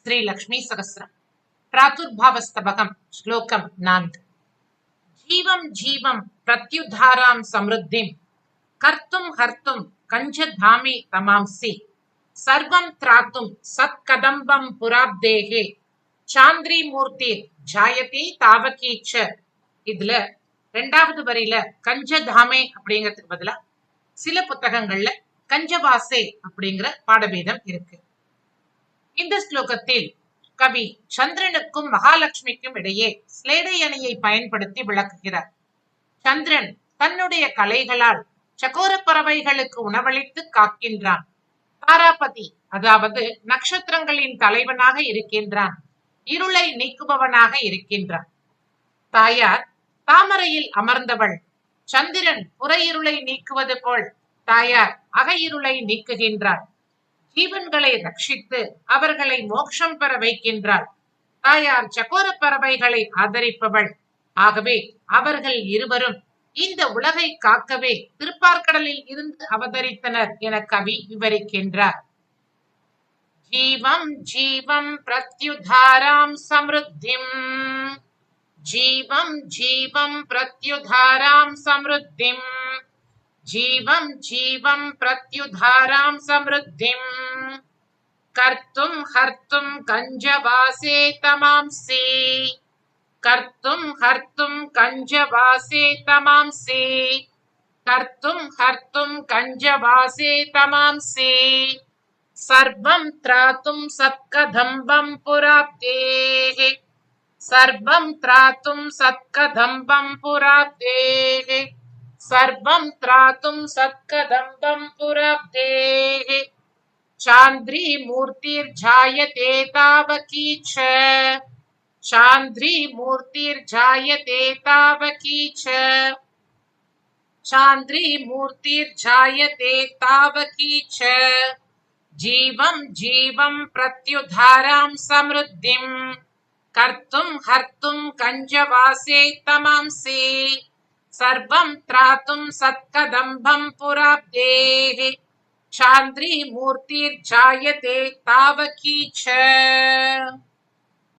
श्री लक्ष्मी सहस्रम प्रातुर्भावस्तबकम श्लोकम 4 जीवं जीवं प्रत्युद्धारां समृद्धिं कर्तुं हर्तुं कंजधामि तमांसि सर्वं त्रातुं सत्कदम्बं पुराब्देः சாந்திரி மூர்த்தி ஜாயதி தாவகீச்ச. இதுல ரெண்டாவது வரியில கஞ்சதாமே அப்படிங்கிறதுக்கு பதிலா சில புத்தகங்கள்ல கஞ்சவாசே அப்படிங்கிற பாடபேதம் இருக்கு. இந்த ஸ்லோகத்தில் கவி சந்திரனுக்கும் மகாலட்சுமிக்கும் இடையே ஸ்லேடை அணியை பயன்படுத்தி விளக்குகிறார். சந்திரன் தன்னுடைய கலைகளால் சகோர பறவைகளுக்கு உணவளித்து காக்கின்றான். தாராபதி அதாவது நட்சத்திரங்களின் தலைவனாக இருக்கின்றான். இருளை நீக்குபவனாக இருக்கின்றான். தாயார் தாமரையில் அமர்ந்தவள். சந்திரன் புற இருளை நீக்குவது போல் தாயார் அக இருளை நீக்குகின்றாள். ஜீவன்களை ரட்சித்து அவர்களை மோட்சம் பெற வைக்கின்றாள். தாயார் சகோர பறவைகளை ஆதரிப்பவள். ஆகவே அவர்கள் இருவரும் இந்த உலகை காக்கவே திருப்பார்கடலில் இருந்து அவதரித்தனர் என கவி விவரிக்கின்றார். जीवं जीवं प्रत्युद्धारां समृद्धिं जीवं जीवं प्रत्युद्धारां समृद्धिं जीवं जीवं प्रत्युद्धारां समृद्धिं कर्तुं हर्तुं कंजवासे तमांसि कर्तुं हर्तुं कंजवासे तमांसि कर्तुं हर्तुं कंजवासे तमांसि सर्वं त्रातुं सत्कदम्बं पुराब्देः सर्वं त्रातुं सत्कदम्बं पुराब्देः सर्वं त्रातुं सत्कदम्बं पुराब्देः चान्द्री मूर्तिर्जायते तावकी च चान्द्री मूर्तिर्जायते तावकी च चान्द्री मूर्तिर्जायते तावकी च जीवं जीवं प्रत्युद्धारां समृद्धिं कर्तुं हर्तुं कंजवासे तमांसि सर्वं त्रातुं सत्कदम्बं पुराब्देः चान्द्री मूर्तिर्जायते तावकी च.